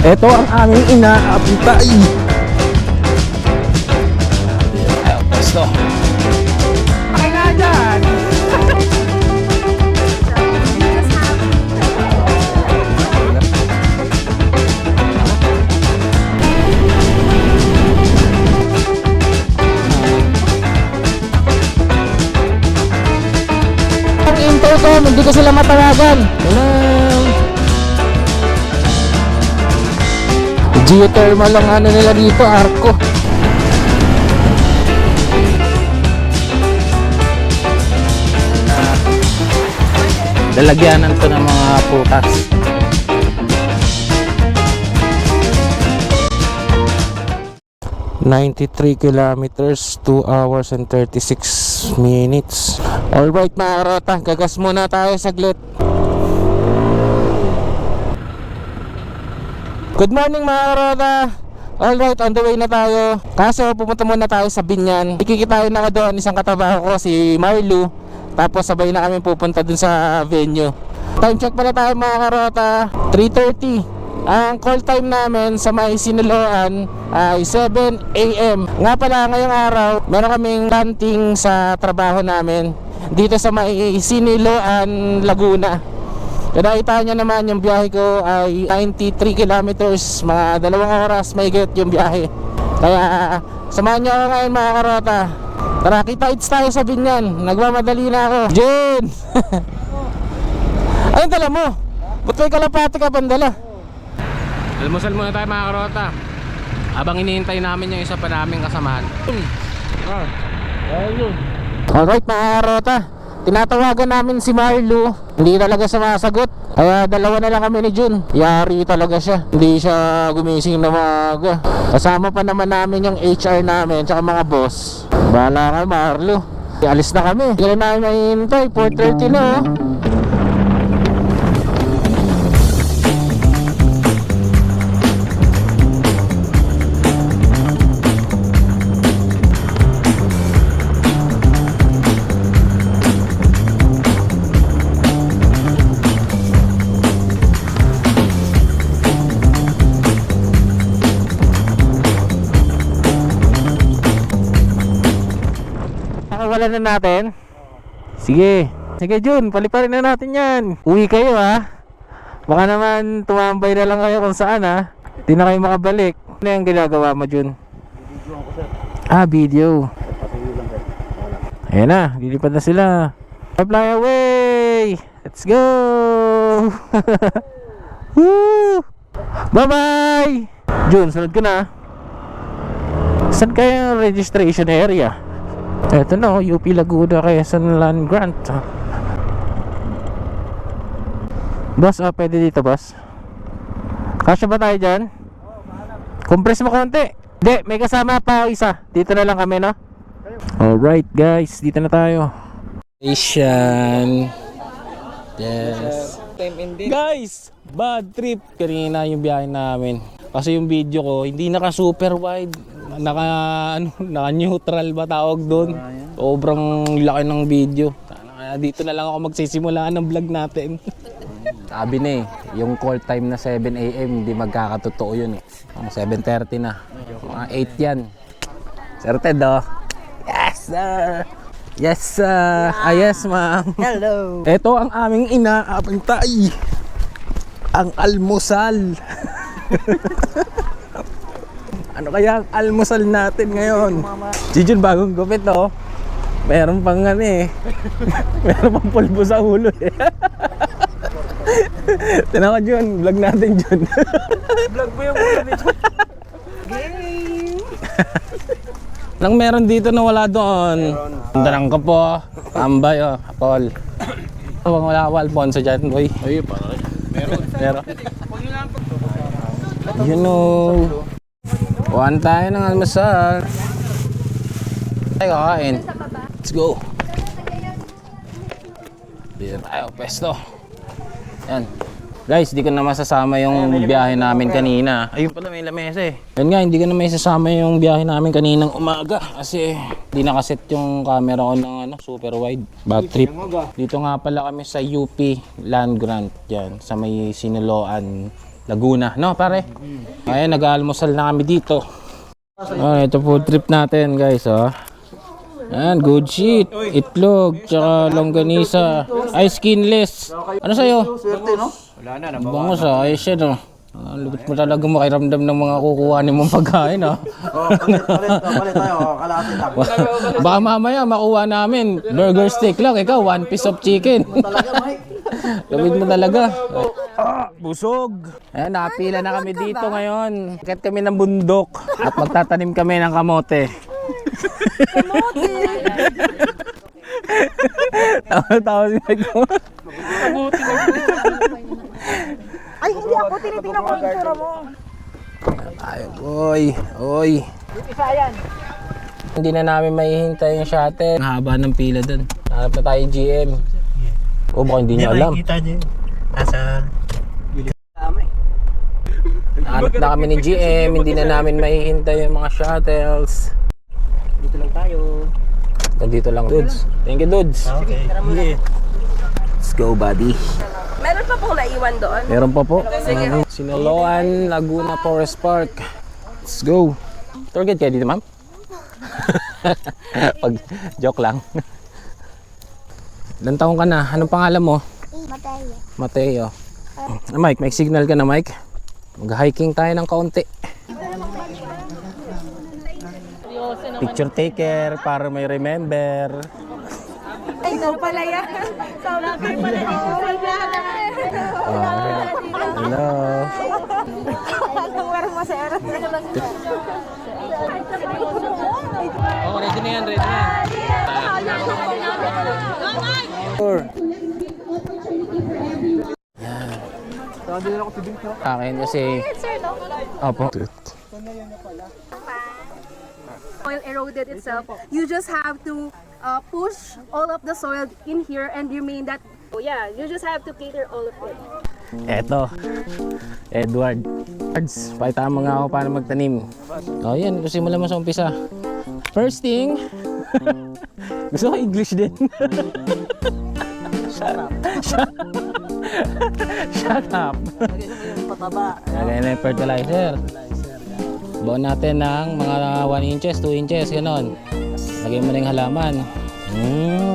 Ito ang aming inaabitay. Ayaw, pesto. Okay nga dyan. Ang intro ko, hindi ko sila matawagan. Geothermal lang ano nila dito, Arco. Lalagyanan to ng mga putas. $93 kilometers, 2 hours and 36 minutes. Alright mga karota, gagas muna tayo saglit. Good morning mga karota. Alright, on the way na tayo. Kaso pupunta muna tayo sa Binyan. Ikikitain na ka doon, isang katrabaho ko si Marlu. Tapos sabay na kami pupunta dun sa venue. Time check pala tayo mga karota, 3:30. Ang call time namin sa may Siniloan ay 7 AM. Nga pala ngayong araw, meron kaming planting sa trabaho namin dito sa may Siniloan, Laguna. Nakita nyo naman yung biyahe ko ay 93 kilometers, mga 2 oras may get yung biyahe. Kaya samahan nyo ako ngayon mga karota. Tara, kita-its tayo sa Binyan. Nagmamadali na ako. Jen! Ayun, dala mo? Ba't may kalapati ka pandala? Almusal muna tayo mga karota, habang hinihintay namin yung isa pa naming kasamahan. Alright mga karota, tinatawagan namin si Marlu. Hindi talaga sumasagot. Kaya dalawa na lang kami ni Jun. Yari talaga siya. Hindi siya gumising na maaga. Kasama pa naman namin yung HR namin tsaka mga boss. Bahala ka Marlu. Alis na kami. Hindi na namin mahihintay. 4:30 na oh. Wala na natin. Sige Jun, paliparin na natin yan. Uwi kayo ha. Baka naman tumambay na lang kayo kung saan ha. Hindi na kayo makabalik. Ano yung ginagawa mo Jun? Video. Ayan na, lilipad na sila. Fly away. Let's go. Woo! Bye bye Jun, sunod ko na. Saan kaya yung registration area? Eto na, UP Laguna, Quezon Land Grant. Boss, pwede dito boss? Kasya ba tayo dyan? Compress mo konti. Hindi, may kasama pa isa. Dito na lang kami, no? Alright guys, dito na tayo. Station. Yes. Guys, bad trip. Kanina yung biyahe namin. Kasi yung video ko, hindi naka super wide. Naka neutral ba tawag doon? Sobrang laki ng video. Kaya dito na lang ako magsisimula ng vlog natin. Sabi na yung call time na 7 AM, hindi magkakatotoo yun eh. 7:30 na. Mga 8 yan. Sir Ted oh. Yes sir. Yes sir. Yes ma'am. Hello. Ito ang aming inaabantay. Ang almusal. Ano kaya ang almusal natin ngayon? Si Jun bagong gupit oh. Meron pang meron pang pulbo sa ulo eh. Tinan ko Jun, vlog natin Jun. Vlog mo yung ulo nito. Game! Nang meron dito na wala doon. Darang ka po. Tambay oh, Paul. Wala ako Alfonso dyan boy. Ay, parang meron. You know. Kuhan tayo ng almusal. Tayo kakain. Let's go. Dito tayo, pesto. Yan. Guys, di ko na masasama yung biyahe namin kanina. Ayun pala, may lamesa eh. Yan nga, hindi ko na may sasama yung biyahe namin kaninang umaga. Kasi di nakaset yung camera ko ng super wide. Bad trip. Dito nga pala kami sa UP Land Grant. Yan, sa may Siniloan, Laguna, no pare? Ayan, nag-almusal na kami dito. Oh, ito food trip natin guys, oh. Ayan, good shit, itlog, tsaka longganisa, ay skinless. Ano sa'yo? Swerte, no? Wala na, Bangos ah, ayos yan oh. Lupit mo talaga makiramdam ng mga kukuhanin mong pagkain ah. Palit tayo. Kalahati lang. Baka mamaya makuha namin burger steak lang, ikaw 1 piece of chicken. Talaga, Mike. Lupit mo talaga. Busog. Ayan, nakapila na kami dito ngayon. Akit kami ng bundok at magtatanim kami ng kamote. Kamote! Tawa-tawa si Mike. Ay, hindi ako tinitingnan ko yung tsura mo. Ay, oy. Isa yan. Hindi na namin mahihintay yung shuttle. Ang haba ng pila dun. Hanap na tayo GM. O baka hindi niya alam. Nakikita niyo. Nasa... Hanap na kami ni GM. Hindi na namin mahihintay yung mga shuttles. Dito lang tayo. Dito lang, dudes. Thank you, dudes. Okay. Yeah. Let's go, buddy. Meron pa pong naiwan doon. Meron pa po. Sinaloan, Laguna Forest Park. Let's go. Tour guide kayo dito, ma'am? Pag joke lang. Ilan taong ka na? Anong pangalan mo? Mateo. Mateo. Mike, may signal ka na, Mike? Mag-hiking tayo ng kaunti. Picture taker para may remember. Ay, ito pala yan. Sabi ko pala Hello. Anong waro mo sa eros? Oh, ready na yan, ready na yan. Tour. Akin kasi... Opo. Soil eroded itself. You just have to push all of the soil in here and remain that. Oh yeah, you just have to cater all of it. Eto. Edward. Pakita mo nga ako paano magtanim. O yan, simulan mo sa umpisa. First thing. Gusto ko English din. Shut up. Pataba. Lagay na yung fertilizer. Buon natin ng mga 1 inches, 2 inches, gano'n. Lagay mo na yung halaman.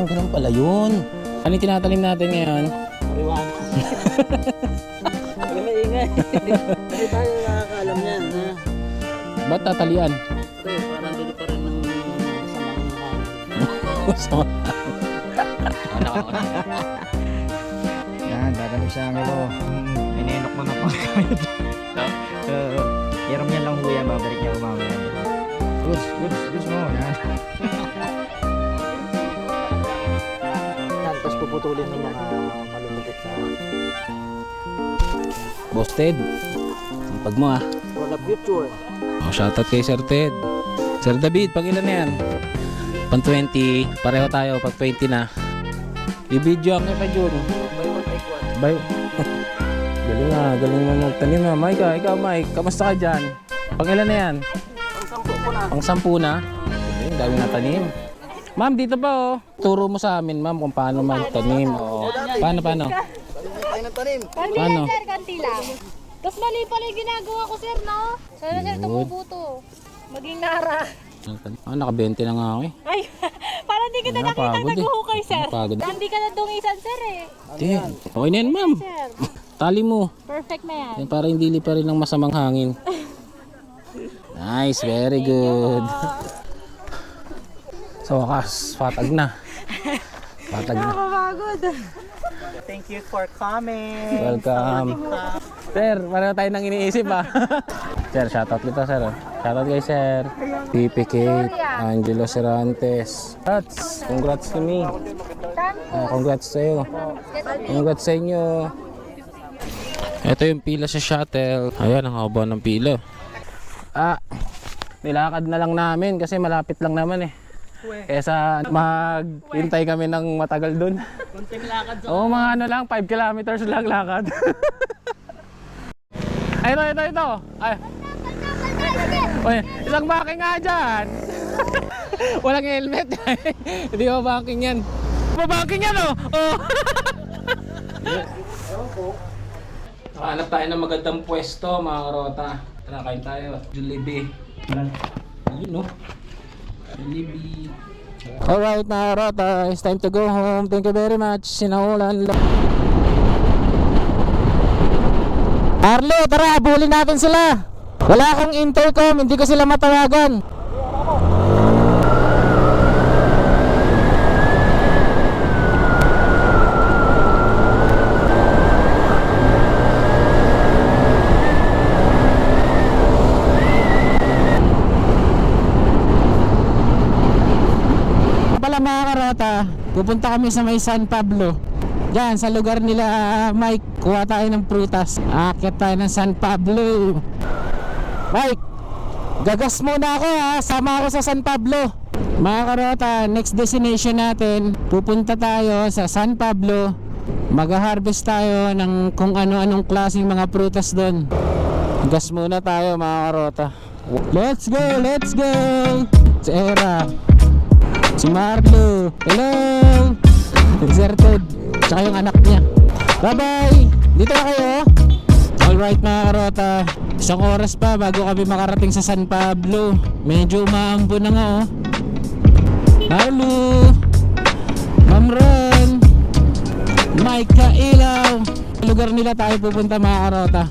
Ganun pala yun. Ano yung tinatanim natin ngayon? Mariwan. Huwag maingay. Kasi tayo nakakaalam yan. Ha? Ba't tatalian? Pre, parang dito pa rin ng Sama. Yan, dadamig sa amin ko. Ininok mo na po kami. Hiram niya lang ho yan, babalik niya umamaya. Goods mo, yan. Yan, tapos puputulin ng mga malulupit sa... Boss Ted. Pag mo ah. For the future. Shoutout kay Sir Ted. Sir David, pag ilan na yan? Pang 20. Pareho tayo pag 20 na. I-video ako kay Jun. Bye. Galing mo magtanim na. Mike, ikaw Mike, kamusta ka dyan? Pang ilan na yan? Pang 10 na. Ang dami na tanim. Ma'am, dito ba oh? Turo mo sa amin ma'am kung paano magtanim. Oo. Paano? Konti Paano? lang, sir, konti lang. Tapos mali pala yung ginagawa ko, sir, no? Sana, sir, Good. tumubuto. Maging nara. Naka-20 na nga ako eh. Ay, parang hindi kita nakita Napagod eh. nag-uhukay, sir. Napagod. Hindi ka na dungisan, sir, eh. Di, okay na yan ma'am. Sir, Tali mo. perfect na yan. Yan, para hindi lipa rin ng masamang hangin. Nice, very good. Sa wakas, patag na. Patag na. Nakakapagod. Thank you for coming. Welcome. Sir, pareho tayo nang iniisip ah. Sir, shoutout kita sir. Shoutout kay sir. Pipi Kate, Angelo Serantes. Congrats to me. Congrats sa'yo. Congrats sa inyo. Ito yung pila sa shuttle. Ayan, ang haba ng pila. Nilakad na lang namin kasi malapit lang naman eh. Kesa maghintay kami ng matagal dun. Kunting lakad sa... Oo, mga ano lang, 5 kilometers lang lakad. Ay, ito. Ay. Uy, isang backing nga dyan. Walang helmet. Hindi ko backing yan. Mabacking yan oh. Hanap tayo ng magandang pwesto mga karota. Tara, kain tayo. Jollibee. Ayun no. Jollibee. Alright mga karota, it's time to go home. Thank you very much. Sinaulan lang. Arlo, tara, abulin natin sila. Wala akong intercom, hindi ko sila matawagan. Pala mga karota, pupunta kami sa may San Pablo. Diyan sa lugar nila Mike, kuha tayo ng prutas. Aakyat tayo ng San Pablo. Mike, gagas muna ako ha, sama ako sa San Pablo. Mga karota, next destination natin, pupunta tayo sa San Pablo. Mag-harvest tayo ng kung ano-anong klaseng mga prutas doon. Gas muna tayo mga karota. Let's go, let's go! Si Era, si Marlo, hello! Deserted, tsaka yung anak niya. Bye bye! Dito na kayo. Alright mga karota, isang oras pa bago kami makarating sa San Pablo. Medyo umaambo na nga oh. Hello Ma'am Ron, Mike Kailaw. Lugar nila tayo pupunta mga karota,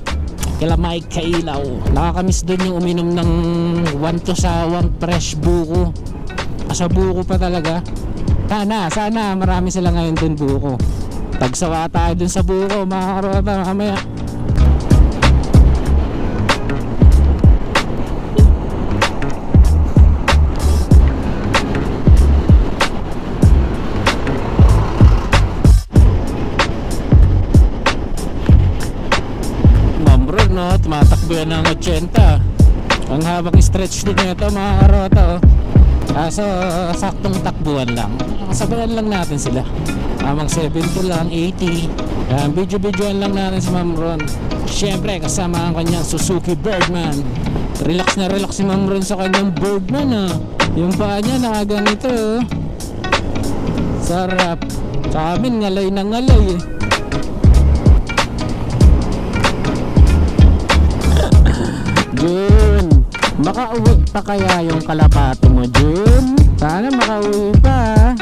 kila Mike Kailaw. Nakakamiss doon yung uminom ng 1 to sawang fresh buko. Sa buko pa talaga. Sana marami sila ngayon dun buko. Tagsawa tayo dun sa buko mga karota mamaya. Mamrog no, tumatakbo yan ng 80. Ang habang stretch din ito mga karota oh. Kaso saktong takbuhan lang. Kasabayan lang natin sila. Amang 70 lang, 80. Video-videoan lang natin si Ma'am Ron. Siyempre kasama ang kanyang Suzuki Birdman. Relax na relax si Ma'am Ron sa kanyang Birdman ah. Yung paa niya nakaganito oh. Sarap. Sa amin ngalay na ngalay eh. June, makauwi pa kaya yung kalapati mo, June? Sana makauwi pa.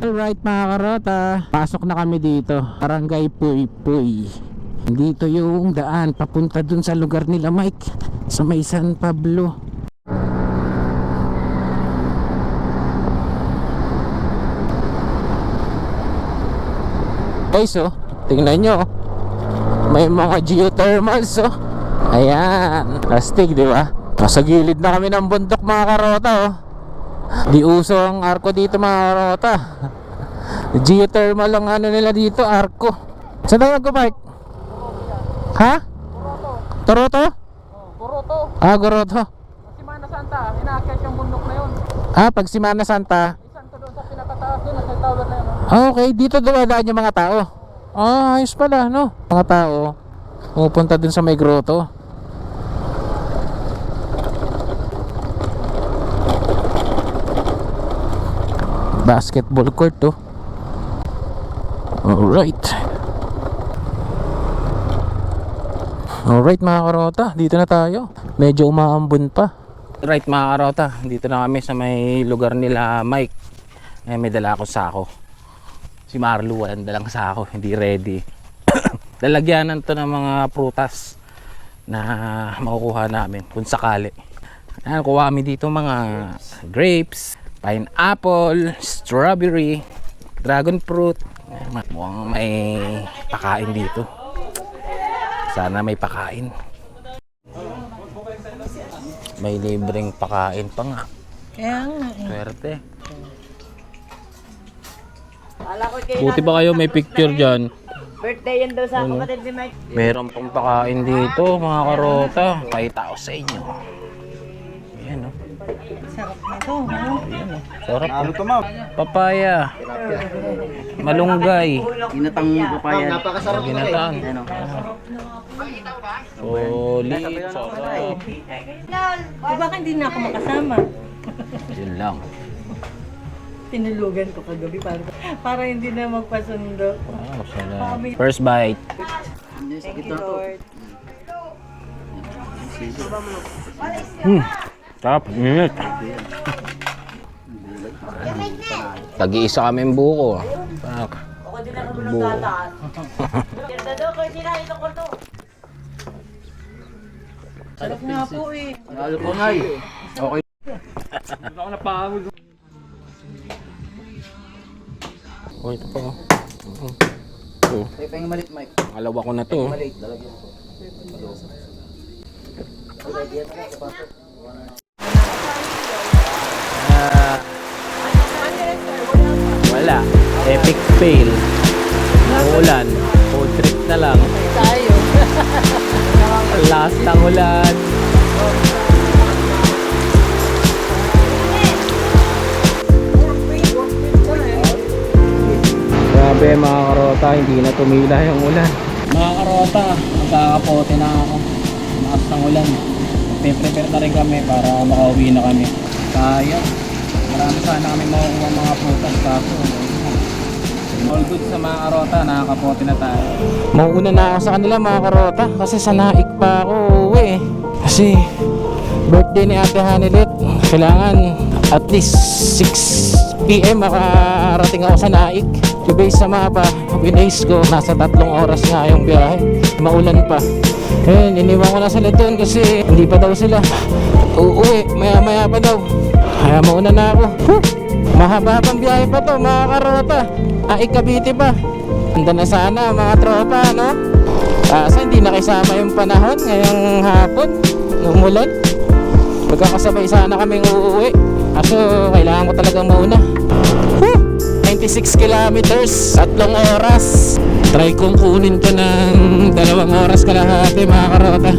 Alright mga karota, pasok na kami dito, Barangay Puy Puy. Dito yung daan papunta dun sa lugar nila Mike, sa may San Pablo. Guys oh, tingnan nyo, may mga geothermals oh. Ayan, plastic di ba? Nasa gilid na kami ng bundok mga karota oh. Di uso ang arko dito mga karota. Geothermal lang ano nila dito, arko. Saan tayo mag-bike? Ha? Toroto? Goroto. Ah, Goroto. Simana Santa, inaakyat yung bundok na yun. Ah, pag Simana Santa. Isan ko doon sa pinakataas doon, nasa tawad na yun. Ah, okay, dito dumadaan yung mga tao. Ah, ayos pala, no? Mga tao pupunta dun sa may grotto. Basketball court to. Alright. Alright mga karota, dito na tayo. Medyo umaambon pa. Right mga karota, dito na kami sa may lugar nila Mike. Eh, may dala ako sako. Si Marlo walang dalang sako, hindi ready. Lalagyanan to ng mga prutas na makukuha namin kung sakali. Ayan, kuha kami dito mga grapes, pineapple, strawberry, dragon fruit. Mukhang may pakain dito. Sana may pakain. May libreng pakain pa nga. Kaya nga. Swerte. Buti ba kayo may picture dyan? Birthday yan daw sa kapatid ni Mike. Meron pang pakain dito mga karota. Pakita ko sa inyo. Ayan o. Sarap na to. Sarap po. Papaya. Malunggay. Ginatang papaya. Ginatan. Solid. Sarap. Baka hindi na ako makasama. Yun lang. Tinulugan ko kagabi para hindi na magpasundo. Wow, sarap. First bite. Thank you, Lord. Tap, init. Tag-iisa kami yung buko. Pak. Buko. Sarap nga po eh. Lalo po ngay. Okay. Oh, ito pa. Tayo pa yung malit, Mike. Alawa ko na to. Malit, lalagyan ko. Wala. Epic fail. Ulan. Food trip na lang. Tayo. Last ng ulan. Grabe mga karota, hindi na tumila yung ulan. Mga karota, magkakapote na ako. Makas ng ulan. Prepare na rin kami para makauwi na kami. Sayang. Marami sana kami makukuha mga prutas kaso. All good sa mga karota, nakakapote na tayo. Mauuna na ako sa kanila mga karota kasi sa naik pa ako uwi eh. Kasi birthday ni Ate Hanilit. Kailangan at least 6 PM makarating ako sa naik. Based sa mapa, binays ko, nasa 3 oras nga yung biyahe. Maulan pa. Ayun, iniwan ko na sila doon kasi hindi pa daw sila uuwi. Maya pa daw. Kaya mauna na ako. Mahaba-habang biyahe pa to mga karota. Cavite pa. Ganda na sana mga tropa, no? Kaso hindi na kasama yung panahon ngayong hapon. Umulan. Magkakasabay sana kaming uuwi. Kaso kailangan ko talagang mauna. 96 kilometers, 3 oras. Try kong kunin to ng 2 oras kalahati mga karota.